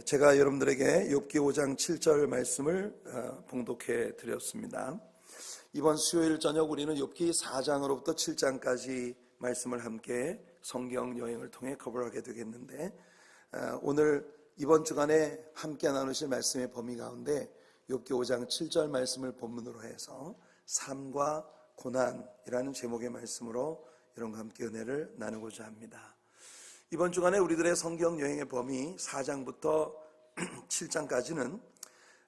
제가 여러분들에게 욥기 5장 7절 말씀을 봉독해 드렸습니다. 이번 수요일 저녁 우리는 욥기 4장으로부터 7장까지 말씀을 함께 성경 여행을 통해 커버하게 되겠는데, 오늘 이번 주간에 함께 나누실 말씀의 범위 가운데 욥기 5장 7절 말씀을 본문으로 해서 삶과 고난이라는 제목의 말씀으로 여러분과 함께 은혜를 나누고자 합니다. 이번 주간에 우리들의 성경 여행의 범위 4장부터 7장까지는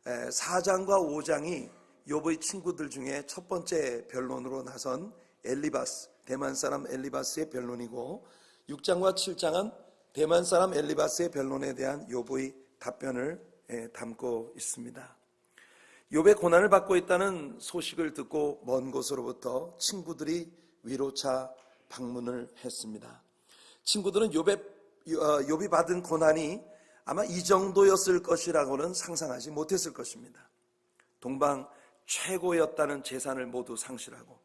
4장과 5장이 욥의 친구들 중에 첫 번째 변론으로 나선 엘리바스, 대만 사람 엘리바스의 변론이고, 6장과 7장은 대만 사람 엘리바스의 변론에 대한 욥의 답변을 담고 있습니다. 욥의 고난을 받고 있다는 소식을 듣고 먼 곳으로부터 친구들이 위로차 방문을 했습니다. 친구들은 욥이 받은 고난이 아마 이 정도였을 것이라고는 상상하지 못했을 것입니다. 동방 최고였다는 재산을 모두 상실하고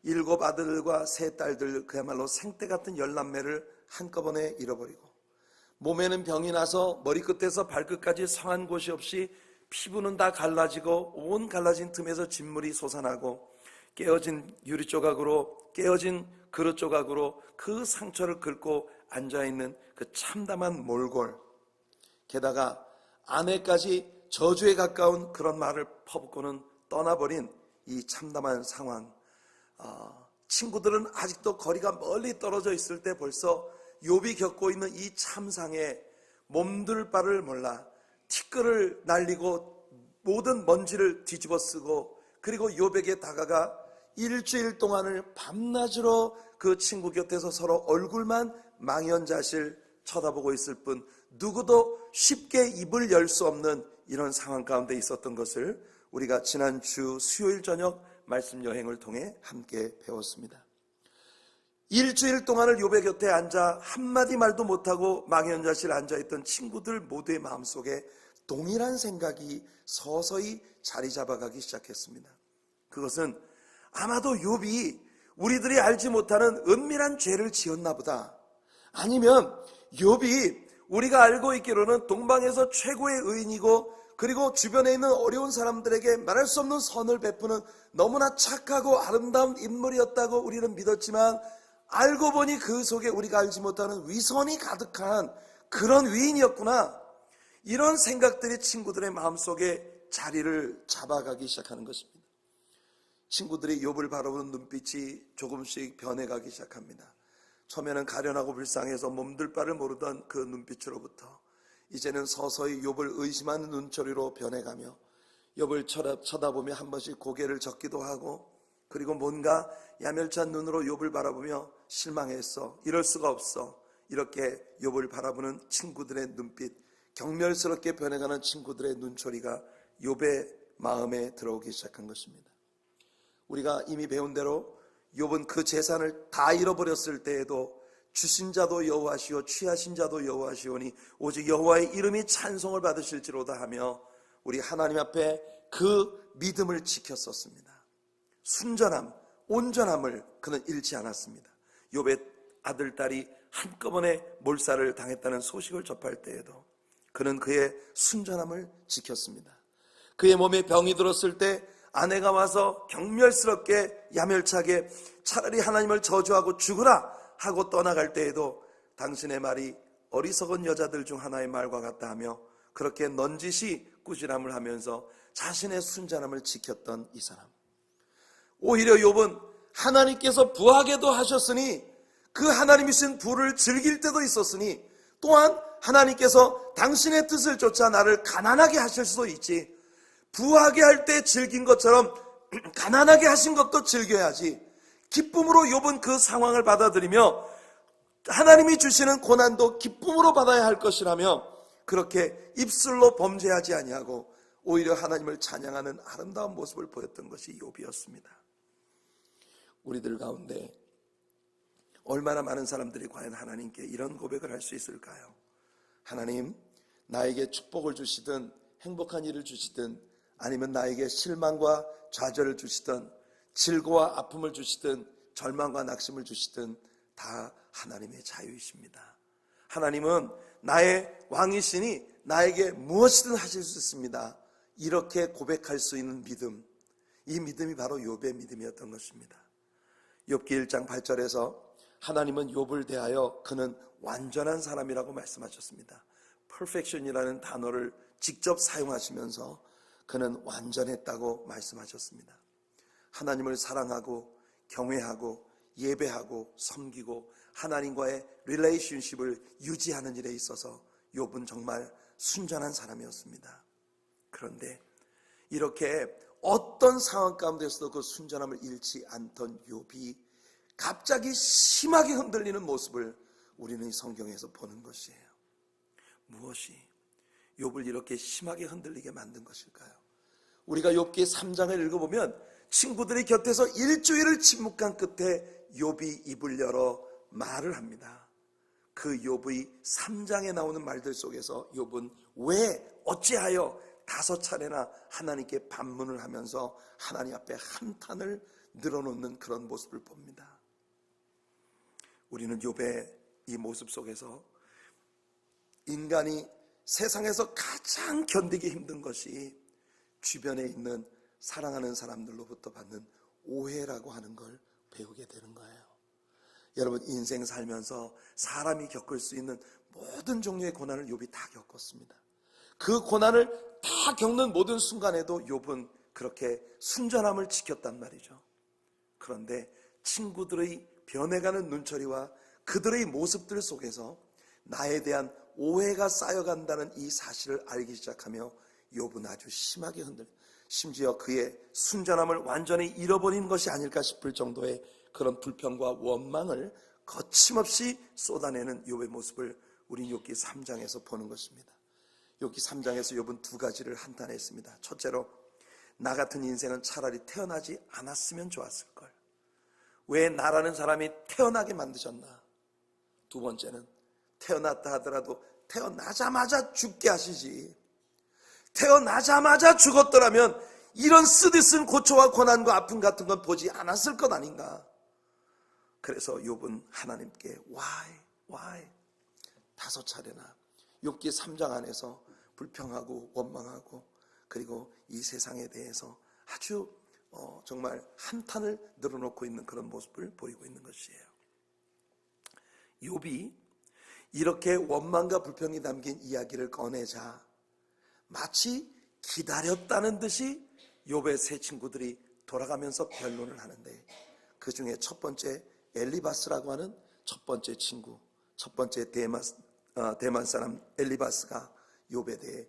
7 아들과 3 딸들, 그야말로 생떼 같은 10남매를 한꺼번에 잃어버리고, 몸에는 병이 나서 머리끝에서 발끝까지 성한 곳이 없이 피부는 다 갈라지고 온 갈라진 틈에서 진물이 솟아나고, 깨어진 유리 조각으로, 깨어진 그릇 조각으로 그 상처를 긁고 앉아있는 그 참담한 몰골, 게다가 아내까지 저주에 가까운 그런 말을 퍼붓고는 떠나버린 이 참담한 상황, 친구들은 아직도 거리가 멀리 떨어져 있을 때 벌써 욥이 겪고 있는 이 참상에 몸둘 바를 몰라 티끌을 날리고 모든 먼지를 뒤집어 쓰고, 그리고 욥에게 다가가 일주일 동안을 밤낮으로 그 친구 곁에서 서로 얼굴만 망연자실 쳐다보고 있을 뿐 누구도 쉽게 입을 열 수 없는 이런 상황 가운데 있었던 것을 우리가 지난주 수요일 저녁 말씀 여행을 통해 함께 배웠습니다. 일주일 동안을 욥의 곁에 앉아 한마디 말도 못하고 망연자실 앉아있던 친구들 모두의 마음속에 동일한 생각이 서서히 자리 잡아가기 시작했습니다. 그것은 아마도 욥이 우리들이 알지 못하는 은밀한 죄를 지었나 보다, 아니면 욥이 우리가 알고 있기로는 동방에서 최고의 의인이고, 그리고 주변에 있는 어려운 사람들에게 말할 수 없는 선을 베푸는 너무나 착하고 아름다운 인물이었다고 우리는 믿었지만, 알고 보니 그 속에 우리가 알지 못하는 위선이 가득한 그런 위인이었구나, 이런 생각들이 친구들의 마음속에 자리를 잡아가기 시작하는 것입니다. 친구들이 욥을 바라보는 눈빛이 조금씩 변해가기 시작합니다. 처음에는 가련하고 불쌍해서 몸둘 바를 모르던 그 눈빛으로부터 이제는 서서히 욥을 의심하는 눈초리로 변해가며, 욥을 쳐다보며 한 번씩 고개를 젓기도 하고, 그리고 뭔가 야멸찬 눈으로 욥을 바라보며 실망했어, 이럴 수가 없어, 이렇게 욥을 바라보는 친구들의 눈빛, 경멸스럽게 변해가는 친구들의 눈초리가 욥의 마음에 들어오기 시작한 것입니다. 우리가 이미 배운 대로 욥은 그 재산을 다 잃어버렸을 때에도 주신 자도 여호와시오 취하신 자도 여호와시오니 오직 여호와의 이름이 찬송을 받으실지로다 하며 우리 하나님 앞에 그 믿음을 지켰었습니다. 순전함, 온전함을 그는 잃지 않았습니다. 욥의 아들, 딸이 한꺼번에 몰살을 당했다는 소식을 접할 때에도 그는 그의 순전함을 지켰습니다. 그의 몸에 병이 들었을 때 아내가 와서 경멸스럽게 야멸차게 차라리 하나님을 저주하고 죽으라 하고 떠나갈 때에도 당신의 말이 어리석은 여자들 중 하나의 말과 같다 하며 그렇게 넌지시 꾸지람을 하면서 자신의 순전함을 지켰던 이 사람, 오히려 욥은 하나님께서 부하게도 하셨으니 그 하나님이 주신 부를 즐길 때도 있었으니, 또한 하나님께서 당신의 뜻을 쫓아 나를 가난하게 하실 수도 있지, 부하게 할 때 즐긴 것처럼 가난하게 하신 것도 즐겨야지, 기쁨으로 욥은 그 상황을 받아들이며 하나님이 주시는 고난도 기쁨으로 받아야 할 것이라며 그렇게 입술로 범죄하지 아니하고 오히려 하나님을 찬양하는 아름다운 모습을 보였던 것이 욥이었습니다. 우리들 가운데 얼마나 많은 사람들이 과연 하나님께 이런 고백을 할 수 있을까요? 하나님, 나에게 축복을 주시든 행복한 일을 주시든 아니면 나에게 실망과 좌절을 주시든 질고와 아픔을 주시든 절망과 낙심을 주시든 다 하나님의 자유이십니다. 하나님은 나의 왕이시니 나에게 무엇이든 하실 수 있습니다. 이렇게 고백할 수 있는 믿음, 이 믿음이 바로 욥의 믿음이었던 것입니다. 욥기 1장 8절에서 하나님은 욥을 대하여 그는 완전한 사람이라고 말씀하셨습니다. perfection이라는 단어를 직접 사용하시면서 그는 완전했다고 말씀하셨습니다. 하나님을 사랑하고 경외하고 예배하고 섬기고 하나님과의 릴레이션십을 유지하는 일에 있어서 욥은 정말 순전한 사람이었습니다. 그런데 이렇게 어떤 상황 가운데서도 그 순전함을 잃지 않던 욥이 갑자기 심하게 흔들리는 모습을 우리는 이 성경에서 보는 것이에요. 무엇이 욥을 이렇게 심하게 흔들리게 만든 것일까요? 우리가 욥기 3장을 읽어보면 친구들이 곁에서 일주일을 침묵한 끝에 욥이 입을 열어 말을 합니다. 그 욥의 3장에 나오는 말들 속에서 욥은 왜 어찌하여 5차례나 하나님께 반문을 하면서 하나님 앞에 한탄을 늘어놓는 그런 모습을 봅니다. 우리는 욥의 이 모습 속에서 인간이 세상에서 가장 견디기 힘든 것이 주변에 있는 사랑하는 사람들로부터 받는 오해라고 하는 걸 배우게 되는 거예요. 여러분, 인생 살면서 사람이 겪을 수 있는 모든 종류의 고난을 욥이 다 겪었습니다. 그 고난을 다 겪는 모든 순간에도 욥은 그렇게 순전함을 지켰단 말이죠. 그런데 친구들의 변해가는 눈초리와 그들의 모습들 속에서 나에 대한 오해가 쌓여간다는 이 사실을 알기 시작하며 욥은 아주 심하게 심지어 그의 순전함을 완전히 잃어버린 것이 아닐까 싶을 정도의 그런 불평과 원망을 거침없이 쏟아내는 욥의 모습을 우리 욥기 3장에서 보는 것입니다. 욥기 3장에서 욥은 두 가지를 한탄했습니다. 첫째로, 나 같은 인생은 차라리 태어나지 않았으면 좋았을걸. 왜 나라는 사람이 태어나게 만드셨나? 두 번째는, 태어났다 하더라도 태어나자마자 죽게 하시지. 태어나자마자 죽었더라면 이런 쓰디쓴 고초와 고난과 아픔 같은 건 보지 않았을 것 아닌가. 그래서 욥은 하나님께 why 5차례나 욥기 3장 안에서 불평하고 원망하고 그리고 이 세상에 대해서 아주 정말 한탄을 늘어놓고 있는 그런 모습을 보이고 있는 것이에요. 욥이 이렇게 원망과 불평이 담긴 이야기를 꺼내자 마치 기다렸다는 듯이 욥의 세 친구들이 돌아가면서 변론을 하는데, 그 중에 첫 번째 엘리바스라고 하는 첫 번째 친구, 첫 번째 대만 사람 엘리바스가 욥에 대해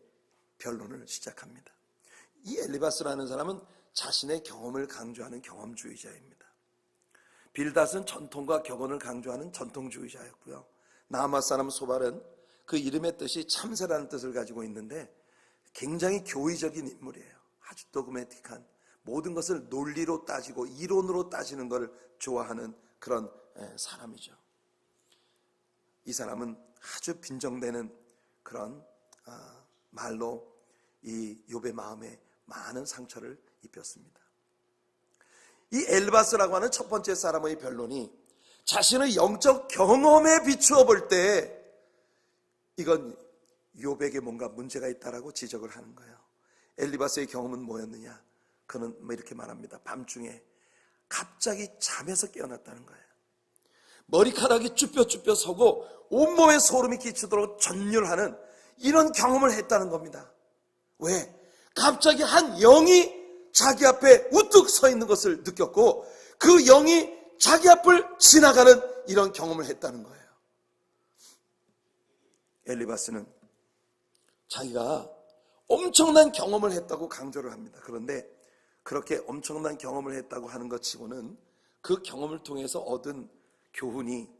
변론을 시작합니다. 이 엘리바스라는 사람은 자신의 경험을 강조하는 경험주의자입니다. 빌닷은 전통과 격언을 강조하는 전통주의자였고요. 나아마 사람 소발은 그 이름의 뜻이 참새라는 뜻을 가지고 있는데 굉장히 교의적인 인물이에요. 아주 도그매틱한, 모든 것을 논리로 따지고 이론으로 따지는 것을 좋아하는 그런 사람이죠. 이 사람은 아주 빈정대는 그런 말로 이 욥의 마음에 많은 상처를 입혔습니다. 이 엘바스라고 하는 첫 번째 사람의 변론이 자신의 영적 경험에 비추어 볼 때 이건 욥에게 뭔가 문제가 있다라고 지적을 하는 거예요. 엘리바스의 경험은 뭐였느냐? 그는 이렇게 말합니다. 밤중에 갑자기 잠에서 깨어났다는 거예요. 머리카락이 쭈뼛쭈뼛 서고 온몸에 소름이 끼치도록 전율하는 이런 경험을 했다는 겁니다. 왜? 갑자기 한 영이 자기 앞에 우뚝 서 있는 것을 느꼈고 그 영이 자기 앞을 지나가는 이런 경험을 했다는 거예요. 엘리바스는 자기가 엄청난 경험을 했다고 강조를 합니다. 그런데 그렇게 엄청난 경험을 했다고 하는 것 치고는 그 경험을 통해서 얻은 교훈이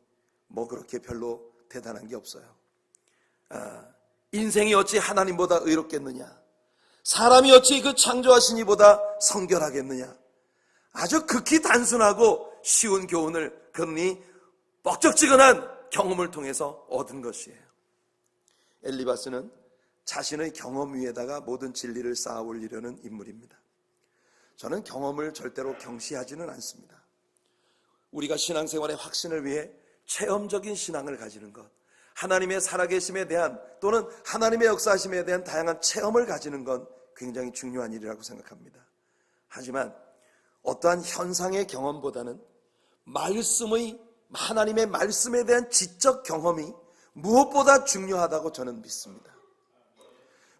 뭐 그렇게 별로 대단한 게 없어요. 인생이 어찌 하나님보다 의롭겠느냐? 사람이 어찌 그 창조하신 이보다 성결하겠느냐? 아주 극히 단순하고 쉬운 교훈을 그러니 뻑적지근한 경험을 통해서 얻은 것이에요. 엘리바스는 자신의 경험 위에다가 모든 진리를 쌓아 올리려는 인물입니다. 저는 경험을 절대로 경시하지는 않습니다. 우리가 신앙생활의 확신을 위해 체험적인 신앙을 가지는 것, 하나님의 살아계심에 대한 또는 하나님의 역사하심에 대한 다양한 체험을 가지는 건 굉장히 중요한 일이라고 생각합니다. 하지만 어떠한 현상의 경험보다는 하나님의 말씀에 대한 지적 경험이 무엇보다 중요하다고 저는 믿습니다.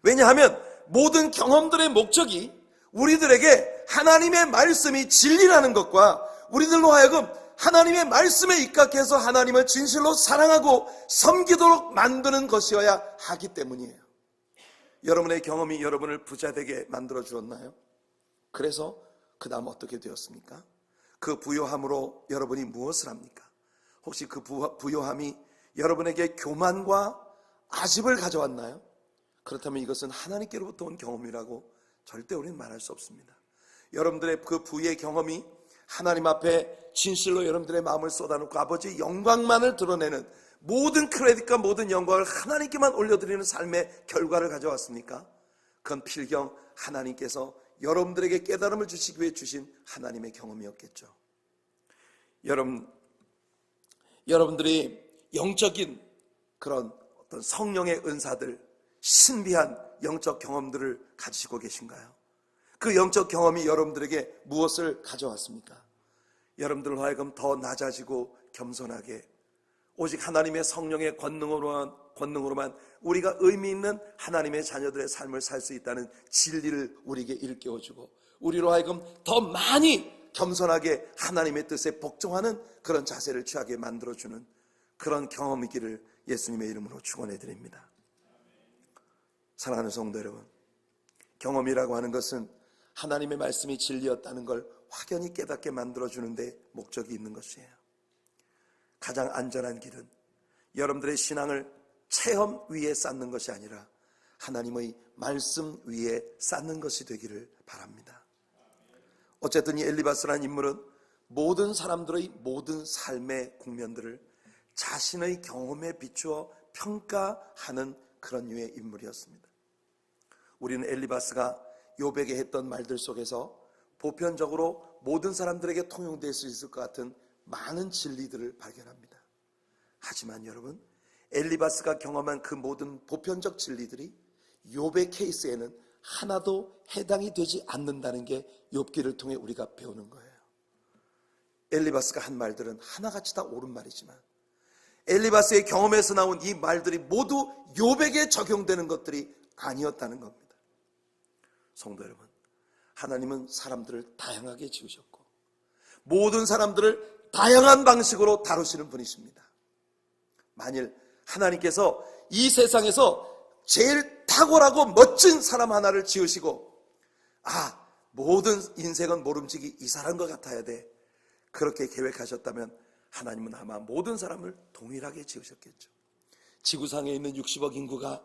왜냐하면 모든 경험들의 목적이 우리들에게 하나님의 말씀이 진리라는 것과 우리들로 하여금 하나님의 말씀에 입각해서 하나님을 진실로 사랑하고 섬기도록 만드는 것이어야 하기 때문이에요. 여러분의 경험이 여러분을 부자되게 만들어 주었나요? 그래서 그 다음 어떻게 되었습니까? 그 부요함으로 여러분이 무엇을 합니까? 혹시 그 부요함이 여러분에게 교만과 아집을 가져왔나요? 그렇다면 이것은 하나님께로부터 온 경험이라고 절대 우리는 말할 수 없습니다. 여러분들의 그 부의 경험이 하나님 앞에 진실로 여러분들의 마음을 쏟아놓고 아버지의 영광만을 드러내는 모든 크레딧과 모든 영광을 하나님께만 올려드리는 삶의 결과를 가져왔습니까? 그건 필경 하나님께서 여러분들에게 깨달음을 주시기 위해 주신 하나님의 경험이었겠죠. 여러분들이 영적인 그런 어떤 성령의 은사들, 신비한 영적 경험들을 가지시고 계신가요? 그 영적 경험이 여러분들에게 무엇을 가져왔습니까? 여러분들로 하여금 더 낮아지고 겸손하게 오직 하나님의 성령의 권능으로만 우리가 의미 있는 하나님의 자녀들의 삶을 살 수 있다는 진리를 우리에게 일깨워주고 우리로 하여금 더 많이 겸손하게 하나님의 뜻에 복종하는 그런 자세를 취하게 만들어주는 그런 경험이기를 예수님의 이름으로 축원해 드립니다. 사랑하는 성도 여러분, 경험이라고 하는 것은 하나님의 말씀이 진리였다는 걸 확연히 깨닫게 만들어주는 데 목적이 있는 것이에요. 가장 안전한 길은 여러분들의 신앙을 체험 위에 쌓는 것이 아니라 하나님의 말씀 위에 쌓는 것이 되기를 바랍니다. 어쨌든 이 엘리바스라는 인물은 모든 사람들의 모든 삶의 국면들을 자신의 경험에 비추어 평가하는 그런 류의 인물이었습니다. 우리는 엘리바스가 욥에게 했던 말들 속에서 보편적으로 모든 사람들에게 통용될 수 있을 것 같은 많은 진리들을 발견합니다. 하지만 여러분, 엘리바스가 경험한 그 모든 보편적 진리들이 욥의 케이스에는 하나도 해당이 되지 않는다는 게 욥기를 통해 우리가 배우는 거예요. 엘리바스가 한 말들은 하나같이 다 옳은 말이지만 엘리바스의 경험에서 나온 이 말들이 모두 욥에게 적용되는 것들이 아니었다는 겁니다. 성도 여러분, 하나님은 사람들을 다양하게 지으셨고 모든 사람들을 다양한 방식으로 다루시는 분이십니다. 만일 하나님께서 이 세상에서 제일 탁월하고 멋진 사람 하나를 지으시고 모든 인생은 모름지기 이 사람과 같아야 돼, 그렇게 계획하셨다면 하나님은 아마 모든 사람을 동일하게 지으셨겠죠. 지구상에 있는 60억 인구가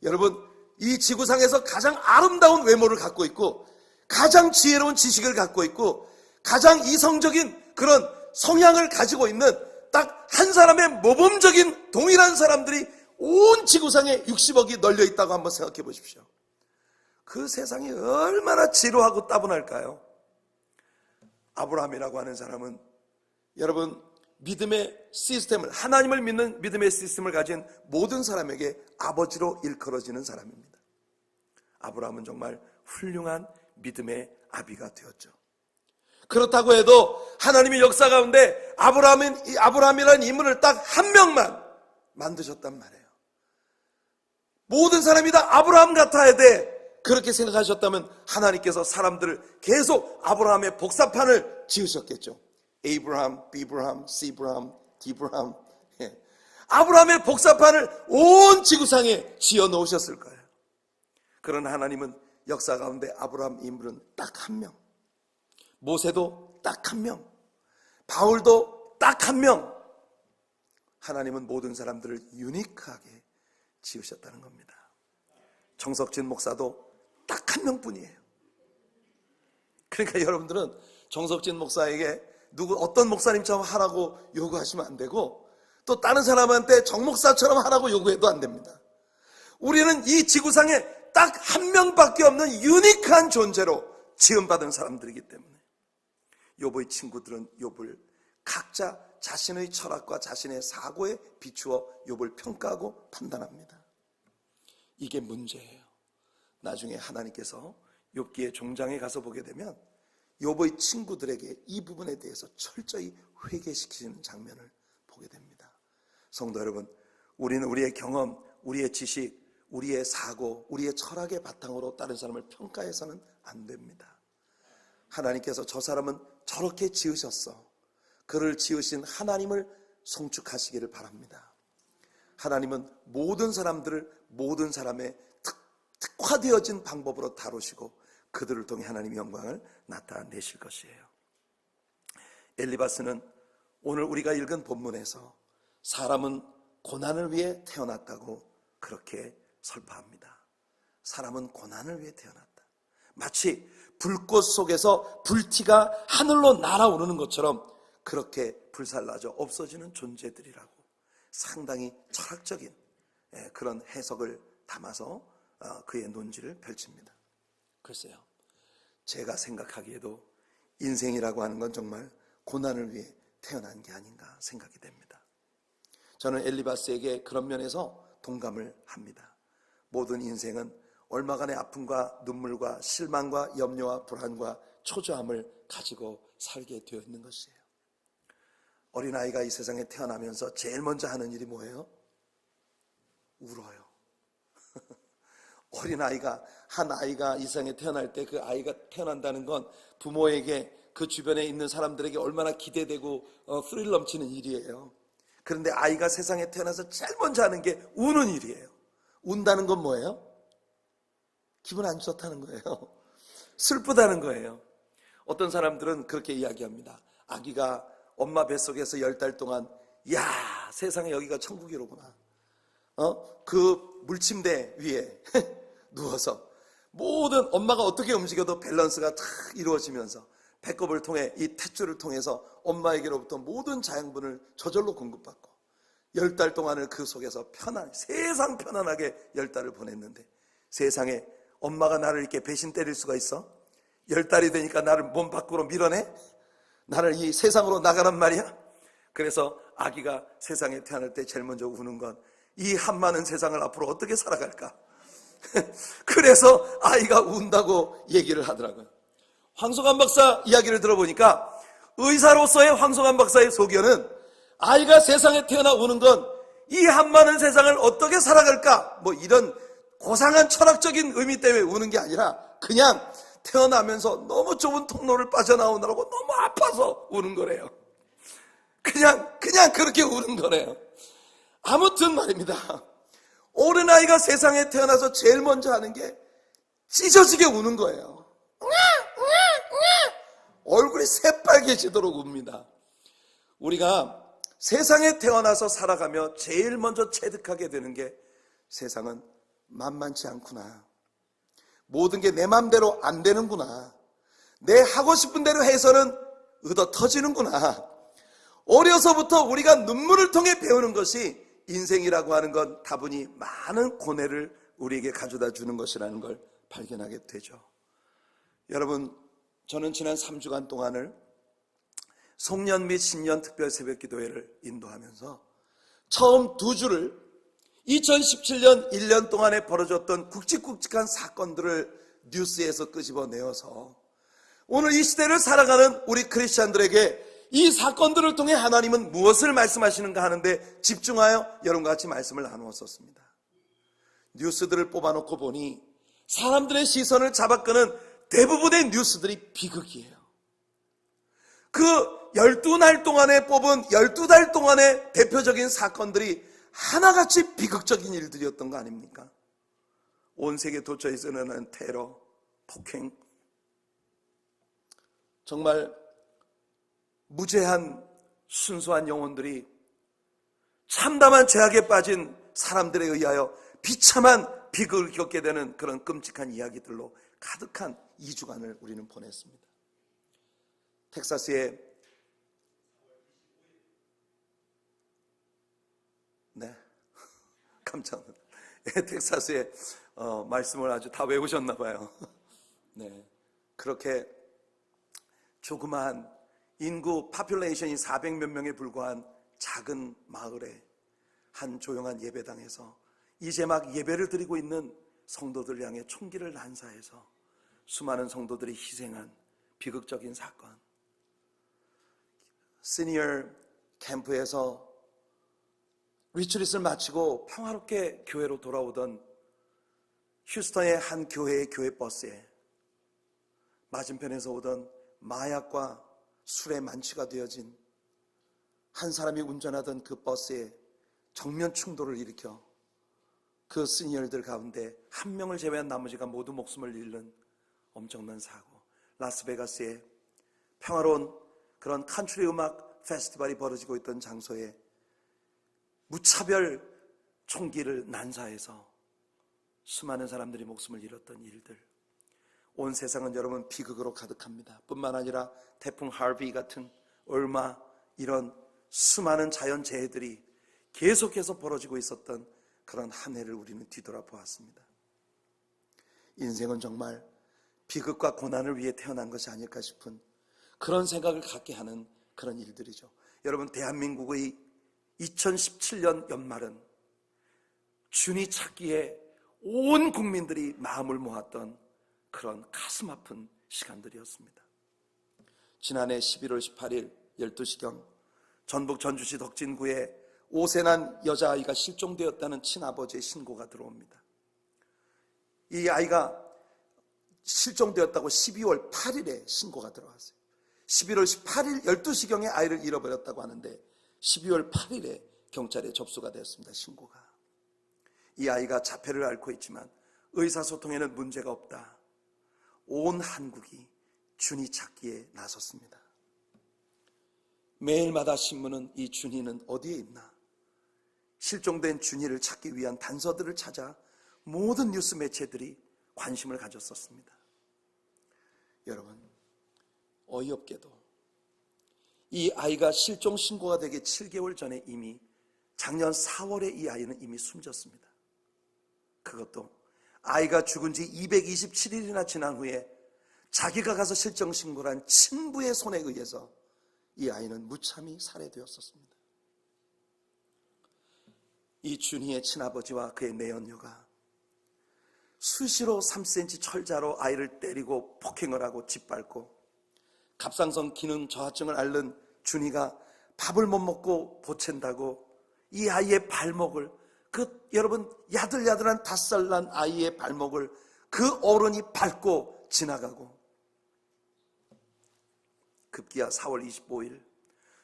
여러분 이 지구상에서 가장 아름다운 외모를 갖고 있고 가장 지혜로운 지식을 갖고 있고 가장 이성적인 그런 성향을 가지고 있는 딱 한 사람의 모범적인 동일한 사람들이 온 지구상에 60억이 널려 있다고 한번 생각해 보십시오. 그 세상이 얼마나 지루하고 따분할까요? 아브라함이라고 하는 사람은 여러분 믿음의 시스템을, 하나님을 믿는 믿음의 시스템을 가진 모든 사람에게 아버지로 일컬어지는 사람입니다. 아브라함은 정말 훌륭한 믿음의 아비가 되었죠. 그렇다고 해도 하나님의 역사 가운데 아브라함이라는 인물을 딱 한 명만 만드셨단 말이에요. 모든 사람이 다 아브라함 같아야 돼, 그렇게 생각하셨다면 하나님께서 사람들을 계속 아브라함의 복사판을 지으셨겠죠. 에이브라함, 비브라함, 시브라함, 디브라함, 아브라함의 복사판을 온 지구상에 지어 놓으셨을 거예요. 그러나 하나님은 역사 가운데 아브라함 인물은 딱 한 명, 모세도 딱 한 명, 바울도 딱 한 명, 하나님은 모든 사람들을 유니크하게 지으셨다는 겁니다. 정석진 목사도 딱 한 명뿐이에요. 그러니까 여러분들은 정석진 목사에게 어떤 목사님처럼 하라고 요구하시면 안 되고 또 다른 사람한테 정 목사처럼 하라고 요구해도 안 됩니다. 우리는 이 지구상에 딱 한 명밖에 없는 유니크한 존재로 지음받은 사람들이기 때문에 욥의 친구들은 욥을 각자 자신의 철학과 자신의 사고에 비추어 욥을 평가하고 판단합니다. 이게 문제예요. 나중에 하나님께서 욥기의 종장에 가서 보게 되면 욥의 친구들에게 이 부분에 대해서 철저히 회개시키는 장면을 보게 됩니다. 성도 여러분, 우리는 우리의 경험, 우리의 지식, 우리의 사고, 우리의 철학의 바탕으로 다른 사람을 평가해서는 안 됩니다. 하나님께서 저 사람은 저렇게 지으셨어. 그를 지으신 하나님을 송축하시기를 바랍니다. 하나님은 모든 사람들을 모든 사람의 특화되어진 방법으로 다루시고 그들을 통해 하나님의 영광을 나타내실 것이에요. 엘리바스는 오늘 우리가 읽은 본문에서 사람은 고난을 위해 태어났다고 그렇게 설파합니다. 사람은 고난을 위해 태어났다. 마치 불꽃 속에서 불티가 하늘로 날아오르는 것처럼 그렇게 불살라져 없어지는 존재들이라고 상당히 철학적인 그런 해석을 담아서 그의 논지를 펼칩니다. 글쎄요, 제가 생각하기에도 인생이라고 하는 건 정말 고난을 위해 태어난 게 아닌가 생각이 됩니다. 저는 엘리바스에게 그런 면에서 동감을 합니다. 모든 인생은 얼마간의 아픔과 눈물과 실망과 염려와 불안과 초조함을 가지고 살게 되어 있는 것이에요. 어린아이가 이 세상에 태어나면서 제일 먼저 하는 일이 뭐예요? 울어요. 어린아이가, 한 아이가 이 세상에 태어날 때 그 아이가 태어난다는 건 부모에게 그 주변에 있는 사람들에게 얼마나 기대되고 스릴 넘치는 일이에요. 그런데 아이가 세상에 태어나서 제일 먼저 하는 게 우는 일이에요. 운다는 건 뭐예요? 기분 안 좋다는 거예요. 슬프다는 거예요. 어떤 사람들은 그렇게 이야기합니다. 아기가 엄마 뱃속에서 10달 동안 야, 세상에 여기가 천국이로구나. 그 물침대 위에 누워서 모든 엄마가 어떻게 움직여도 밸런스가 탁 이루어지면서 배꼽을 통해 이 탯줄을 통해서 엄마에게로부터 모든 자양분을 저절로 공급받고 10달 동안을 그 속에서 세상 편안하게 10달을 보냈는데 세상에 엄마가 나를 이렇게 배신 때릴 수가 있어? 10달이 되니까 나를 몸 밖으로 밀어내? 나를 이 세상으로 나가란 말이야? 그래서 아기가 세상에 태어날 때 제일 먼저 우는 건 이 한많은 세상을 앞으로 어떻게 살아갈까? 그래서 아이가 운다고 얘기를 하더라고요. 황송한 박사 이야기를 들어보니까 의사로서의 황송한 박사의 소견은 아이가 세상에 태어나 우는 건 이 한많은 세상을 어떻게 살아갈까? 뭐 이런 고상한 철학적인 의미 때문에 우는 게 아니라 그냥 태어나면서 너무 좁은 통로를 빠져나오느라고 너무 아파서 우는 거래요. 그냥 그렇게 우는 거래요. 아무튼 말입니다. 어린아이가 세상에 태어나서 제일 먼저 하는 게 찢어지게 우는 거예요. 얼굴이 새빨개지도록 웁니다. 우리가 세상에 태어나서 살아가며 제일 먼저 체득하게 되는 게 세상은 만만치 않구나. 모든 게 내 맘대로 안 되는구나. 내 하고 싶은 대로 해서는 얻어 터지는구나. 어려서부터 우리가 눈물을 통해 배우는 것이 인생이라고 하는 건 다분히 많은 고뇌를 우리에게 가져다 주는 것이라는 걸 발견하게 되죠. 여러분, 저는 지난 3주간 동안을 송년 및 신년 특별 새벽 기도회를 인도하면서 처음 2주를 2017년 1년 동안에 벌어졌던 굵직굵직한 사건들을 뉴스에서 끄집어내어서 오늘 이 시대를 살아가는 우리 크리스찬들에게 이 사건들을 통해 하나님은 무엇을 말씀하시는가 하는데 집중하여 여러분과 같이 말씀을 나누었었습니다. 뉴스들을 뽑아놓고 보니 사람들의 시선을 잡아끄는 대부분의 뉴스들이 비극이에요. 그 12날 동안에 뽑은 12달 동안의 대표적인 사건들이 하나같이 비극적인 일들이었던 거 아닙니까? 온 세계 도처에 일어나는 테러, 폭행, 정말 무죄한 순수한 영혼들이 참담한 죄악에 빠진 사람들에 의하여 비참한 비극을 겪게 되는 그런 끔찍한 이야기들로 가득한 2주간을 우리는 보냈습니다. 텍사스에 깜짝 놀랐어요. 텍사스에 말씀을 아주 다 외우셨나 봐요. 네, 그렇게 조그마한 인구 파퓰레이션이 400몇 명에 불과한 작은 마을에 한 조용한 예배당에서 이제 막 예배를 드리고 있는 성도들 향해 총기를 난사해서 수많은 성도들이 희생한 비극적인 사건. 시니어 캠프에서 리트릿을 마치고 평화롭게 교회로 돌아오던 휴스턴의 한 교회의 교회 버스에 맞은편에서 오던 마약과 술에 만취가 되어진 한 사람이 운전하던 그 버스에 정면 충돌을 일으켜 그 시니어들 가운데 한 명을 제외한 나머지가 모두 목숨을 잃는 엄청난 사고. 라스베가스의 평화로운 그런 컨트리 음악 페스티벌이 벌어지고 있던 장소에 무차별 총기를 난사해서 수많은 사람들이 목숨을 잃었던 일들. 온 세상은 여러분 비극으로 가득합니다. 뿐만 아니라 태풍 하비 같은 얼마 이런 수많은 자연재해들이 계속해서 벌어지고 있었던 그런 한 해를 우리는 뒤돌아보았습니다. 인생은 정말 비극과 고난을 위해 태어난 것이 아닐까 싶은 그런 생각을 갖게 하는 그런 일들이죠. 여러분, 대한민국의 2017년 연말은 주니 찾기에 온 국민들이 마음을 모았던 그런 가슴 아픈 시간들이었습니다. 지난해 11월 18일 12시경 전북 전주시 덕진구에 5세 난 여자아이가 실종되었다는 친아버지의 신고가 들어옵니다. 이 아이가 실종되었다고 12월 8일에 신고가 들어왔어요. 11월 18일 12시경에 아이를 잃어버렸다고 하는데 12월 8일에 경찰에 접수가 되었습니다. 신고가. 이 아이가 자폐를 앓고 있지만 의사소통에는 문제가 없다. 온 한국이 준이 찾기에 나섰습니다. 매일마다 신문은 이 준이는 어디에 있나, 실종된 준이를 찾기 위한 단서들을 찾아 모든 뉴스 매체들이 관심을 가졌었습니다. 여러분, 어이없게도 이 아이가 실종 신고가 되기 7개월 전에 이미 작년 4월에 이 아이는 이미 숨졌습니다. 그것도 아이가 죽은 지 227일이나 지난 후에 자기가 가서 실종 신고를 한 친부의 손에 의해서 이 아이는 무참히 살해되었었습니다. 이 준희의 친아버지와 그의 내연녀가 수시로 3cm 철자로 아이를 때리고 폭행을 하고 짓밟고 갑상선 기능 저하증을 앓는 준희가 밥을 못 먹고 보챈다고 이 아이의 발목을, 여러분 야들야들한 5살 난 아이의 발목을 그 어른이 밟고 지나가고, 급기야 4월 25일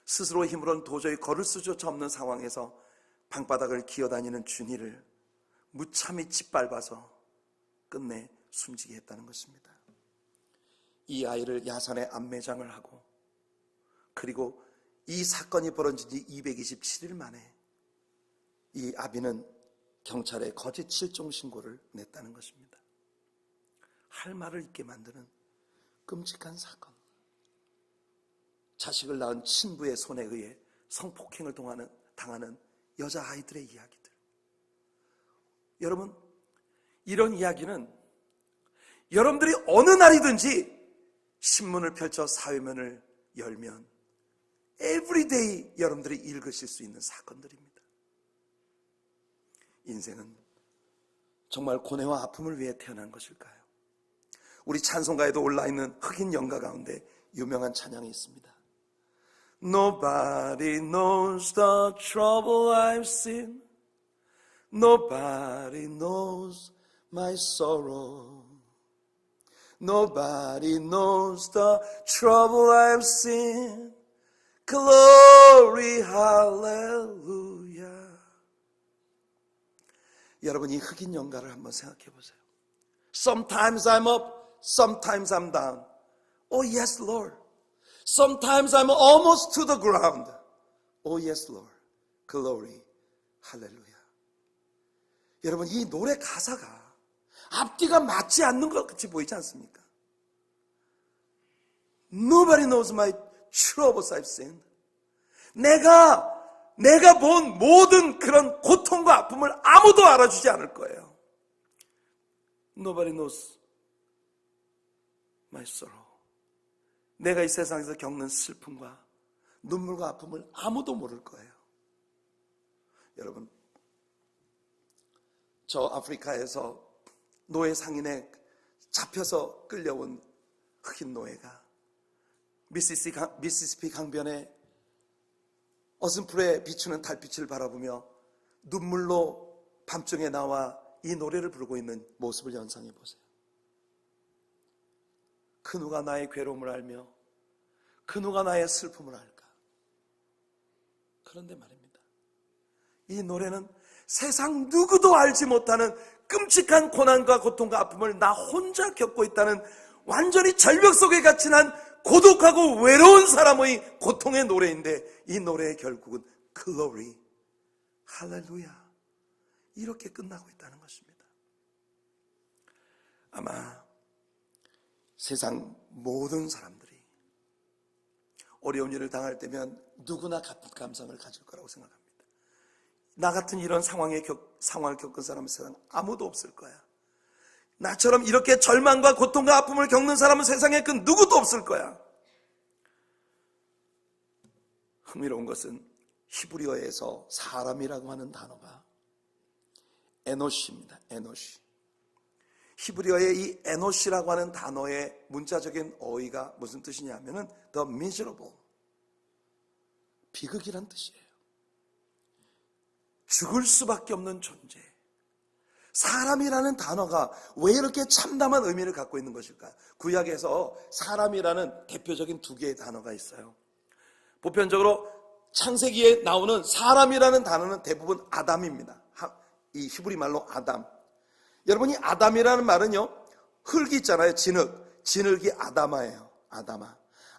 스스로 힘으로는 도저히 걸을 수조차 없는 상황에서 방바닥을 기어다니는 준희를 무참히 짓밟아서 끝내 숨지게 했다는 것입니다. 이 아이를 야산에 안매장을 하고, 그리고 이 사건이 벌어진 지 227일 만에 이 아비는 경찰에 거짓 실종 신고를 냈다는 것입니다. 할 말을 잊게 만드는 끔찍한 사건. 자식을 낳은 친부의 손에 의해 성폭행을 당하는 여자아이들의 이야기들. 여러분, 이런 이야기는 여러분들이 어느 날이든지 신문을 펼쳐 사회면을 열면 에브리데이 여러분들이 읽으실 수 있는 사건들입니다. 인생은 정말 고뇌와 아픔을 위해 태어난 것일까요? 우리 찬송가에도 올라있는 흑인 연가 가운데 유명한 찬양이 있습니다. Nobody knows the trouble I've seen. Nobody knows my sorrow. Nobody knows the trouble I've seen. Glory, hallelujah. 여러분, 이 흑인 연가를 한번 생각해 보세요. Sometimes I'm up, sometimes I'm down. Oh yes, Lord. Sometimes I'm almost to the ground. Oh yes, Lord. Glory, hallelujah. 여러분, 이 노래 가사가 앞뒤가 맞지 않는 것 같이 보이지 않습니까? Nobody knows my troubles I've seen. 내가 본 모든 그런 고통과 아픔을 아무도 알아주지 않을 거예요. Nobody knows my sorrow. 내가 이 세상에서 겪는 슬픔과 눈물과 아픔을 아무도 모를 거예요. 여러분, 저 아프리카에서 노예 상인에 잡혀서 끌려온 흑인 노예가 미시시피 강변에 어슴풀에 비추는 달빛을 바라보며 눈물로 밤중에 나와 이 노래를 부르고 있는 모습을 연상해 보세요. 그 누가 나의 괴로움을 알며 그 누가 나의 슬픔을 알까? 그런데 말입니다, 이 노래는 세상 누구도 알지 못하는 끔찍한 고난과 고통과 아픔을 나 혼자 겪고 있다는 완전히 절벽 속에 갇힌 한 고독하고 외로운 사람의 고통의 노래인데, 이 노래의 결국은 글로리, 할렐루야, 이렇게 끝나고 있다는 것입니다. 아마 세상 모든 사람들이 어려운 일을 당할 때면 누구나 같은 감성을 가질 거라고 생각합니다. 나 같은 이런 상황을 겪은 사람은 세상 아무도 없을 거야. 나처럼 이렇게 절망과 고통과 아픔을 겪는 사람은 세상에 그 누구도 없을 거야. 흥미로운 것은 히브리어에서 사람이라고 하는 단어가 에노시입니다. 에노시. 히브리어의 이 에노시라고 하는 단어의 문자적인 어휘가 무슨 뜻이냐면은 the miserable, 비극이란 뜻이에요. 죽을 수밖에 없는 존재. 사람이라는 단어가 왜 이렇게 참담한 의미를 갖고 있는 것일까? 구약에서 사람이라는 대표적인 두 개의 단어가 있어요. 보편적으로 창세기에 나오는 사람이라는 단어는 대부분 아담입니다. 이 히브리 말로 아담. 여러분이 아담이라는 말은요, 흙이 있잖아요. 진흙이 아다마예요.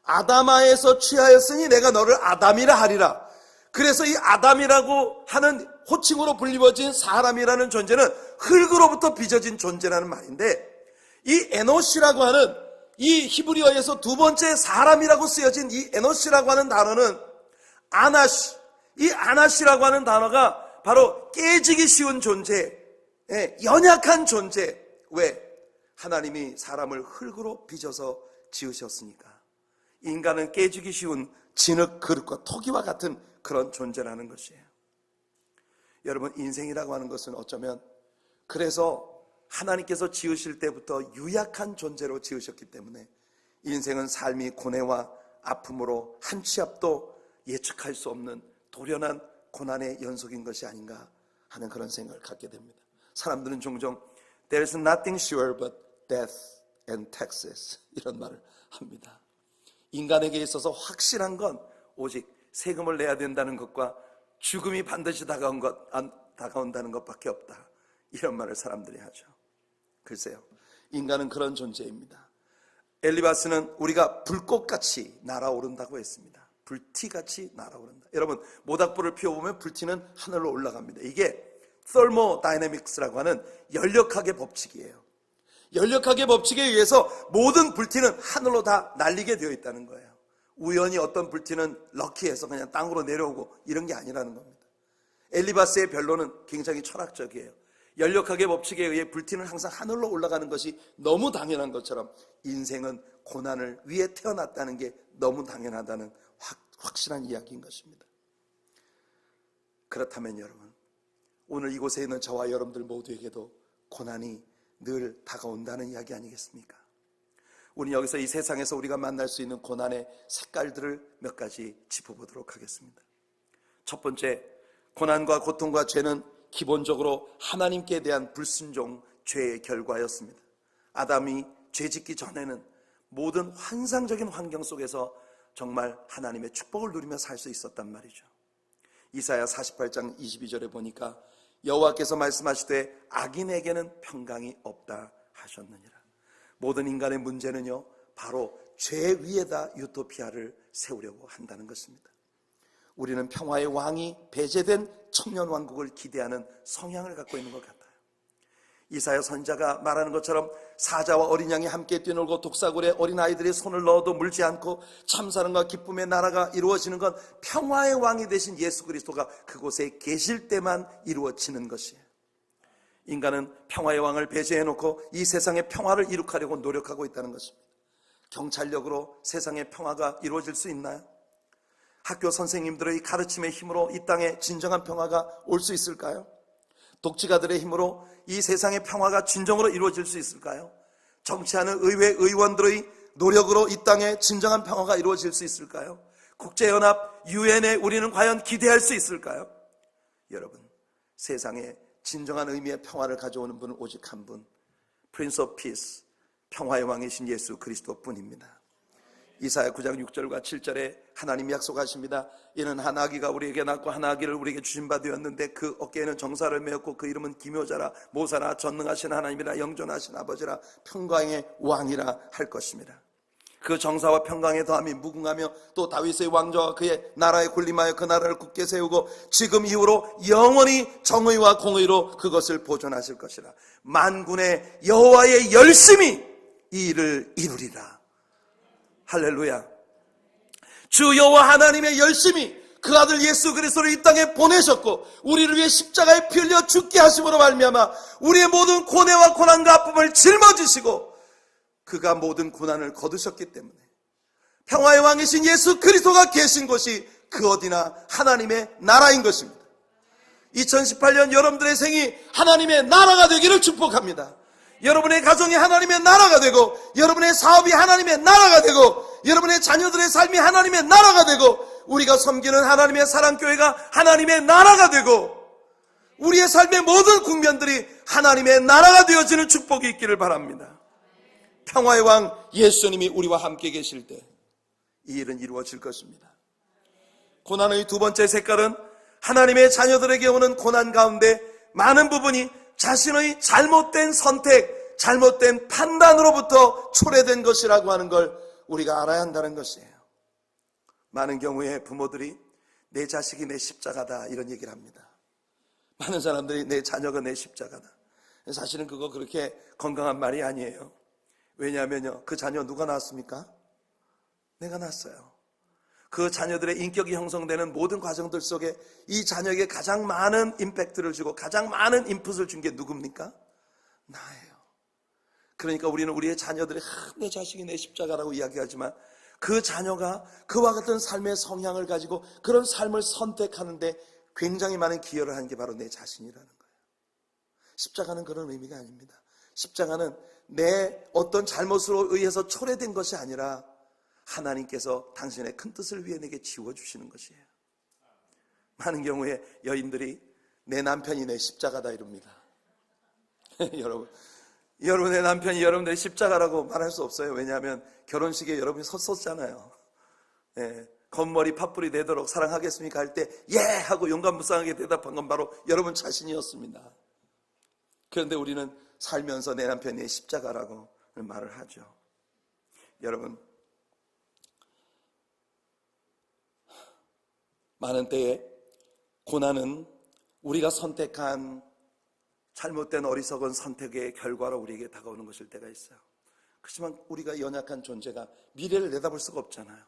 아다마에서 취하였으니 내가 너를 아담이라 하리라. 그래서 이 아담이라고 하는 호칭으로 불리워진 사람이라는 존재는 흙으로부터 빚어진 존재라는 말인데, 이 에노시라고 하는 이 히브리어에서 두 번째 사람이라고 쓰여진 이 에노시라고 하는 단어는 아나시, 이 아나시라고 하는 단어가 바로 깨지기 쉬운 존재, 연약한 존재. 왜? 하나님이 사람을 흙으로 빚어서 지으셨으니까. 인간은 깨지기 쉬운 진흙 그릇과 토기와 같은 그런 존재라는 것이에요. 여러분, 인생이라고 하는 것은 어쩌면 그래서 하나님께서 지으실 때부터 유약한 존재로 지으셨기 때문에 인생은 삶이 고뇌와 아픔으로 한 치 앞도 예측할 수 없는 도련한 고난의 연속인 것이 아닌가 하는 그런 생각을 갖게 됩니다. 사람들은 종종 There's nothing sure but death and taxes, 이런 말을 합니다. 인간에게 있어서 확실한 건 오직 세금을 내야 된다는 것과 죽음이 반드시 다가온다는 것밖에 없다, 이런 말을 사람들이 하죠. 글쎄요, 인간은 그런 존재입니다. 엘리바스는 우리가 불꽃같이 날아오른다고 했습니다. 불티같이 날아오른다. 여러분, 모닥불을 피워보면 불티는 하늘로 올라갑니다. 이게 thermodynamics라고 하는 연력학의 법칙이에요. 연력학의 법칙에 의해서 모든 불티는 하늘로 다 날리게 되어 있다는 거예요. 우연히 어떤 불티는 럭키해서 그냥 땅으로 내려오고 이런 게 아니라는 겁니다. 엘리바스의 변론은 굉장히 철학적이에요. 연력학의 법칙에 의해 불티는 항상 하늘로 올라가는 것이 너무 당연한 것처럼 인생은 고난을 위해 태어났다는 게 너무 당연하다는 확실한 이야기인 것입니다. 그렇다면 여러분, 오늘 이곳에 있는 저와 여러분들 모두에게도 고난이 늘 다가온다는 이야기 아니겠습니까? 우리 여기서 이 세상에서 우리가 만날 수 있는 고난의 색깔들을 몇 가지 짚어보도록 하겠습니다. 첫 번째, 고난과 고통과 죄는 기본적으로 하나님께 대한 불순종, 죄의 결과였습니다. 아담이 죄짓기 전에는 모든 환상적인 환경 속에서 정말 하나님의 축복을 누리며 살 수 있었단 말이죠. 이사야 48장 22절에 보니까 여호와께서 말씀하시되 악인에게는 평강이 없다 하셨느니라. 모든 인간의 문제는요, 바로 죄 위에다 유토피아를 세우려고 한다는 것입니다. 우리는 평화의 왕이 배제된 천년왕국을 기대하는 성향을 갖고 있는 것 같아요. 이사야 선지자가 말하는 것처럼 사자와 어린 양이 함께 뛰놀고 독사굴에 어린아이들이 손을 넣어도 물지 않고 참사랑과 기쁨의 나라가 이루어지는 건 평화의 왕이 되신 예수 그리스도가 그곳에 계실 때만 이루어지는 것이에요. 인간은 평화의 왕을 배제해놓고 이 세상의 평화를 이룩하려고 노력하고 있다는 것입니다. 경찰력으로 세상의 평화가 이루어질 수 있나요? 학교 선생님들의 가르침의 힘으로 이 땅에 진정한 평화가 올 수 있을까요? 독지가들의 힘으로 이 세상의 평화가 진정으로 이루어질 수 있을까요? 정치하는 의회 의원들의 노력으로 이 땅에 진정한 평화가 이루어질 수 있을까요? 국제연합 유엔에 우리는 과연 기대할 수 있을까요? 여러분, 세상에 진정한 의미의 평화를 가져오는 분은 오직 한 분, Prince of Peace, 평화의 왕이신 예수 그리스도뿐입니다. 이사야 9장 6절과 7절에 하나님이 약속하십니다. 이는 한 아기가 우리에게 낳고 한 아기를 우리에게 주신 바 되었는데 그 어깨에는 정사를 메었고 그 이름은 기묘자라, 모사라, 전능하신 하나님이라, 영존하신 아버지라, 평강의 왕이라 할 것입니다. 그 정사와 평강의 더함이 무궁하며 또 다윗의 왕좌와 그의 나라에 군림하여 그 나라를 굳게 세우고 지금 이후로 영원히 정의와 공의로 그것을 보존하실 것이라. 만군의 여호와의 열심히 이 일을 이루리라. 할렐루야. 주 여호와 하나님의 열심히 그 아들 예수 그리스도를 이 땅에 보내셨고 우리를 위해 십자가에 피 흘려 죽게 하심으로 말미암아 우리의 모든 고뇌와 고난과 아픔을 짊어지시고 그가 모든 고난을 거두셨기 때문에 평화의 왕이신 예수 그리스도가 계신 곳이 그 어디나 하나님의 나라인 것입니다. 2018년 여러분들의 생이 하나님의 나라가 되기를 축복합니다. 여러분의 가정이 하나님의 나라가 되고 여러분의 사업이 하나님의 나라가 되고 여러분의 자녀들의 삶이 하나님의 나라가 되고 우리가 섬기는 하나님의 사랑교회가 하나님의 나라가 되고 우리의 삶의 모든 국면들이 하나님의 나라가 되어지는 축복이 있기를 바랍니다. 평화의 왕 예수님이 우리와 함께 계실 때 이 일은 이루어질 것입니다. 고난의 두 번째 색깔은 하나님의 자녀들에게 오는 고난 가운데 많은 부분이 자신의 잘못된 선택, 잘못된 판단으로부터 초래된 것이라고 하는 걸 우리가 알아야 한다는 것이에요. 많은 경우에 부모들이 내 자식이 내 십자가다 이런 얘기를 합니다. 많은 사람들이 내 자녀가 내 십자가다. 사실은 그거 그렇게 건강한 말이 아니에요. 왜냐하면요, 그 자녀 누가 낳았습니까? 내가 낳았어요. 그 자녀들의 인격이 형성되는 모든 과정들 속에 이 자녀에게 가장 많은 임팩트를 주고 가장 많은 인풋을 준 게 누굽니까? 나예요. 그러니까 우리는 우리의 자녀들이 내 자식이 내 십자가라고 이야기하지만 그 자녀가 그와 같은 삶의 성향을 가지고 그런 삶을 선택하는데 굉장히 많은 기여를 하는 게 바로 내 자신이라는 거예요. 십자가는 그런 의미가 아닙니다. 십자가는 내 어떤 잘못으로 의해서 초래된 것이 아니라 하나님께서 당신의 큰 뜻을 위해 내게 지워주시는 것이에요. 많은 경우에 여인들이 내 남편이 내 십자가다 이럽니다. 여러분의 남편이 여러분들의 십자가라고 말할 수 없어요. 왜냐하면 결혼식에 여러분이 섰었잖아요. 겉머리 팥불이 되도록 사랑하겠습니까 할 때 예! 하고 용감무쌍하게 대답한 건 바로 여러분 자신이었습니다. 그런데 우리는 살면서 내 남편이 내 십자가라고 말을 하죠. 여러분, 많은 때에 고난은 우리가 선택한 잘못된 어리석은 선택의 결과로 우리에게 다가오는 것일 때가 있어요. 그렇지만 우리가 연약한 존재가 미래를 내다볼 수가 없잖아요.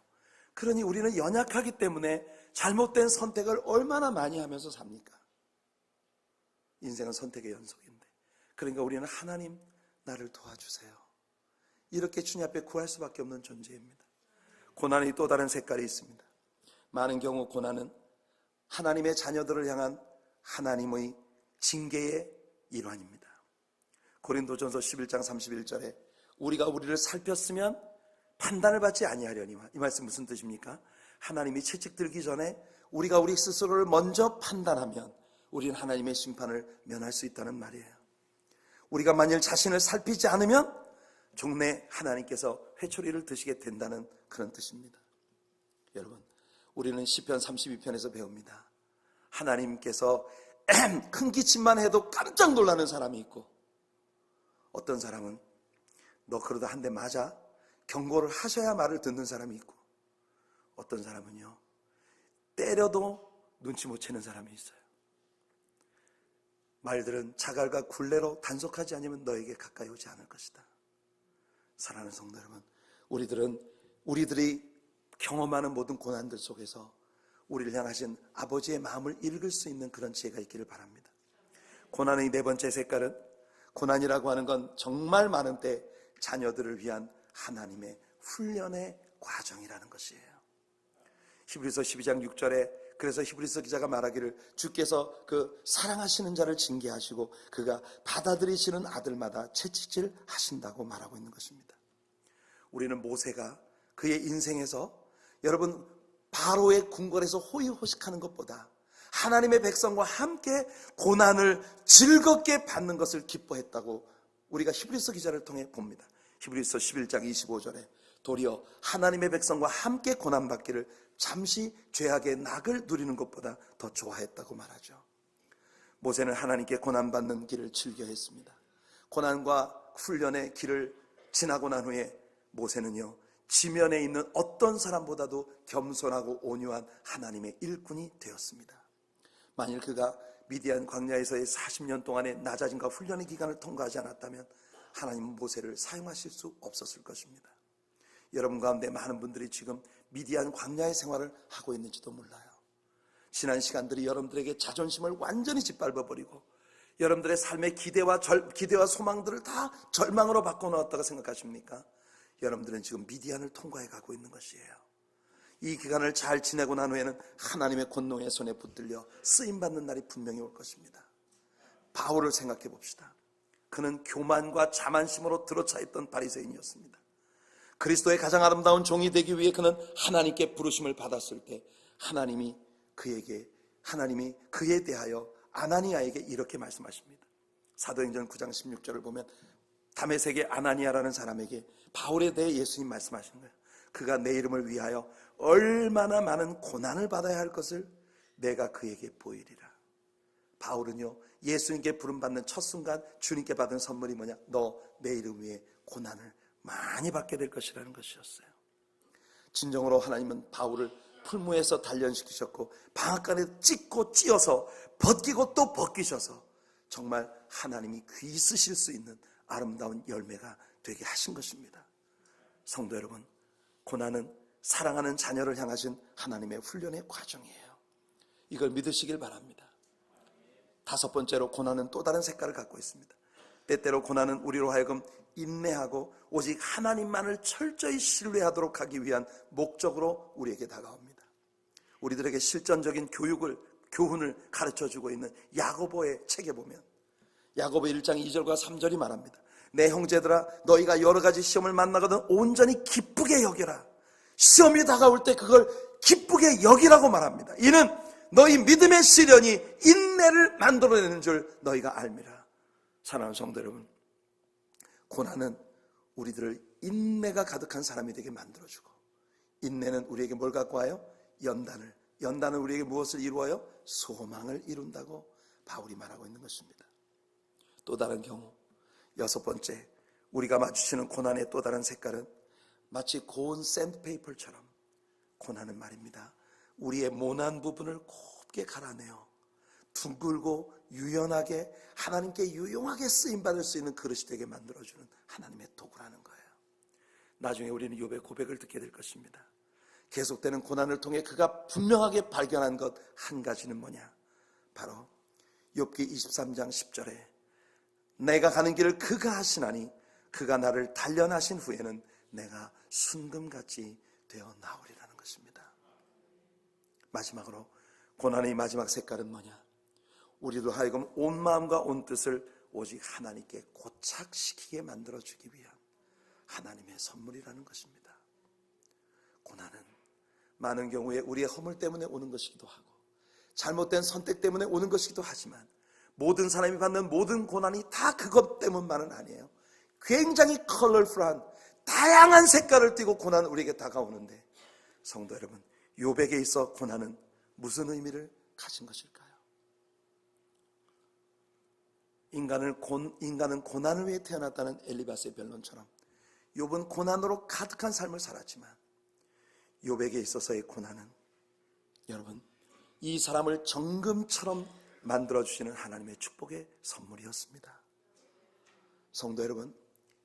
그러니 우리는 연약하기 때문에 잘못된 선택을 얼마나 많이 하면서 삽니까? 인생은 선택의 연속인데. 그러니까 우리는 하나님 나를 도와주세요. 이렇게 주님 앞에 구할 수밖에 없는 존재입니다. 고난의 또 다른 색깔이 있습니다. 많은 경우 고난은 하나님의 자녀들을 향한 하나님의 징계의 일환입니다. 고린도전서 11장 31절에 우리가 우리를 살폈으면 판단을 받지 아니하려니와, 이 말씀 무슨 뜻입니까? 하나님이 채찍 들기 전에 우리가 우리 스스로를 먼저 판단하면 우리는 하나님의 심판을 면할 수 있다는 말이에요. 우리가 만일 자신을 살피지 않으면 종래 하나님께서 회초리를 드시게 된다는 그런 뜻입니다. 여러분, 우리는 시편 32편에서 배웁니다. 하나님께서 큰 기침만 해도 깜짝 놀라는 사람이 있고, 어떤 사람은 너 그러다 한 대 맞아 경고를 하셔야 말을 듣는 사람이 있고, 어떤 사람은요 때려도 눈치 못 채는 사람이 있어요. 말들은 자갈과 굴레로 단속하지 않으면 너에게 가까이 오지 않을 것이다. 사랑하는 성도 여러분, 우리들이 경험하는 모든 고난들 속에서 우리를 향하신 아버지의 마음을 읽을 수 있는 그런 지혜가 있기를 바랍니다. 고난의 네 번째 색깔은, 고난이라고 하는 건 정말 많은 때 자녀들을 위한 하나님의 훈련의 과정이라는 것이에요. 히브리서 12장 6절에 그래서 히브리서 기자가 말하기를 주께서 그 사랑하시는 자를 징계하시고 그가 받아들이시는 아들마다 채찍질 하신다고 말하고 있는 것입니다. 우리는 모세가 그의 인생에서 여러분 바로의 궁궐에서 호의호식하는 것보다 하나님의 백성과 함께 고난을 즐겁게 받는 것을 기뻐했다고 우리가 히브리서 기자를 통해 봅니다. 히브리서 11장 25절에 도리어 하나님의 백성과 함께 고난받기를 잠시 죄악의 낙을 누리는 것보다 더 좋아했다고 말하죠. 모세는 하나님께 고난받는 길을 즐겨했습니다. 고난과 훈련의 길을 지나고 난 후에 모세는요, 지면에 있는 어떤 사람보다도 겸손하고 온유한 하나님의 일꾼이 되었습니다. 만일 그가 미디안 광야에서의 40년 동안의 낮아짐과 훈련의 기간을 통과하지 않았다면 하나님은 모세를 사용하실 수 없었을 것입니다. 여러분 가운데 많은 분들이 지금 미디안 광야의 생활을 하고 있는지도 몰라요. 지난 시간들이 여러분들에게 자존심을 완전히 짓밟아버리고 여러분들의 삶의 기대와 소망들을 다 절망으로 바꿔놓았다고 생각하십니까? 여러분들은 지금 미디안을 통과해 가고 있는 것이에요. 이 기간을 잘 지내고 난 후에는 하나님의 권능의 손에 붙들려 쓰임받는 날이 분명히 올 것입니다. 바울을 생각해 봅시다. 그는 교만과 자만심으로 들어차 있던 바리새인이었습니다. 그리스도의 가장 아름다운 종이 되기 위해 그는 하나님께 부르심을 받았을 때 하나님이 그에 대하여 아나니아에게 이렇게 말씀하십니다. 사도행전 9장 16절을 보면 다메섹의 아나니아라는 사람에게 바울에 대해 예수님 말씀하시는 거예요. 그가 내 이름을 위하여 얼마나 많은 고난을 받아야 할 것을 내가 그에게 보이리라. 바울은요, 예수님께 부름받는 첫 순간 주님께 받은 선물이 뭐냐? 너 내 이름 위해 고난을 많이 받게 될 것이라는 것이었어요. 진정으로 하나님은 바울을 풀무에서 단련시키셨고 방앗간에 찢고 찧어서 벗기고 또 벗기셔서 정말 하나님이 귀 쓰실 수 있는 아름다운 열매가 되게 하신 것입니다. 성도 여러분, 고난은 사랑하는 자녀를 향하신 하나님의 훈련의 과정이에요. 이걸 믿으시길 바랍니다. 다섯 번째로 고난은 또 다른 색깔을 갖고 있습니다. 때때로 고난은 우리로 하여금 인내하고 오직 하나님만을 철저히 신뢰하도록 하기 위한 목적으로 우리에게 다가옵니다. 우리들에게 실전적인 교훈을 가르쳐주고 있는 야고보의 책에 보면 야고보 1장 2절과 3절이 말합니다. 내 형제들아, 너희가 여러 가지 시험을 만나거든 온전히 기쁘게 여겨라. 시험이 다가올 때 그걸 기쁘게 여기라고 말합니다. 이는 너희 믿음의 시련이 인내를 만들어내는 줄 너희가 알미라. 사랑하는 성도 여러분, 고난은 우리들을 인내가 가득한 사람이 되게 만들어주고, 인내는 우리에게 뭘 갖고 와요? 연단은 우리에게 무엇을 이루어요? 소망을 이룬다고 바울이 말하고 있는 것입니다. 또 다른 경우, 여섯 번째, 우리가 마주치는 고난의 또 다른 색깔은 마치 고운 샌드페이퍼처럼 고난은 말입니다, 우리의 모난 부분을 곱게 갈아내어 둥글고 유연하게 하나님께 유용하게 쓰임받을 수 있는 그릇이 되게 만들어주는 하나님의 도구라는 거예요. 나중에 우리는 욥의 고백을 듣게 될 것입니다. 계속되는 고난을 통해 그가 분명하게 발견한 것 한 가지는 뭐냐? 바로 욥기 23장 10절에 내가 가는 길을 그가 하시나니 그가 나를 단련하신 후에는 내가 순금같이 되어 나오리라는 것입니다. 마지막으로 고난의 마지막 색깔은 뭐냐? 우리도 하여금 온 마음과 온 뜻을 오직 하나님께 고착시키게 만들어주기 위한 하나님의 선물이라는 것입니다. 고난은 많은 경우에 우리의 허물 때문에 오는 것이기도 하고 잘못된 선택 때문에 오는 것이기도 하지만 모든 사람이 받는 모든 고난이 다 그것 때문만은 아니에요. 굉장히 컬러풀한 다양한 색깔을 띠고 고난은 우리에게 다가오는데, 성도 여러분, 욥에게 있어 고난은 무슨 의미를 가진 것일까요? 인간은 고난을 위해 태어났다는 엘리바스의 변론처럼 욥은 고난으로 가득한 삶을 살았지만 욥에게 있어서의 고난은 여러분, 이 사람을 정금처럼 만들어주시는 하나님의 축복의 선물이었습니다. 성도 여러분,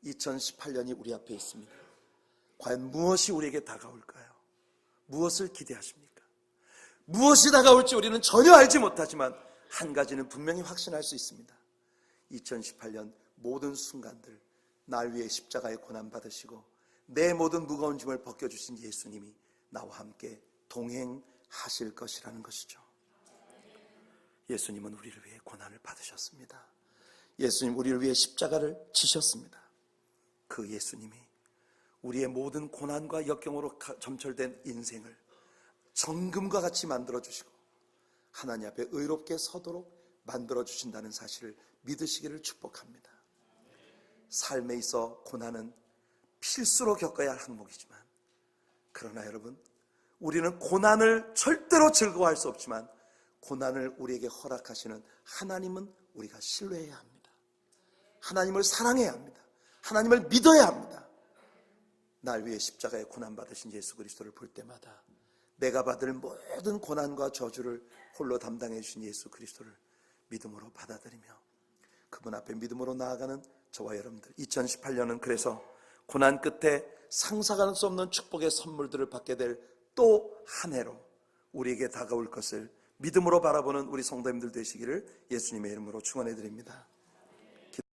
2018년이 우리 앞에 있습니다. 과연 무엇이 우리에게 다가올까요? 무엇을 기대하십니까? 무엇이 다가올지 우리는 전혀 알지 못하지만 한 가지는 분명히 확신할 수 있습니다. 2018년 모든 순간들 날 위해 십자가에 고난받으시고 내 모든 무거운 짐을 벗겨주신 예수님이 나와 함께 동행하실 것이라는 것이죠. 예수님은 우리를 위해 고난을 받으셨습니다. 예수님 우리를 위해 십자가를 지셨습니다. 그 예수님이 우리의 모든 고난과 역경으로 점철된 인생을 정금과 같이 만들어주시고 하나님 앞에 의롭게 서도록 만들어주신다는 사실을 믿으시기를 축복합니다. 삶에 있어 고난은 필수로 겪어야 할 항목이지만, 그러나 여러분, 우리는 고난을 절대로 즐거워할 수 없지만 고난을 우리에게 허락하시는 하나님은 우리가 신뢰해야 합니다. 하나님을 사랑해야 합니다. 하나님을 믿어야 합니다. 날 위해 십자가에 고난받으신 예수 그리스도를 볼 때마다 내가 받을 모든 고난과 저주를 홀로 담당해 주신 예수 그리스도를 믿음으로 받아들이며 그분 앞에 믿음으로 나아가는 저와 여러분들, 2018년은 그래서 고난 끝에 상상할 수 없는 축복의 선물들을 받게 될 또 한 해로 우리에게 다가올 것을 믿음으로 바라보는 우리 성도님들 되시기를 예수님의 이름으로 축원해 드립니다.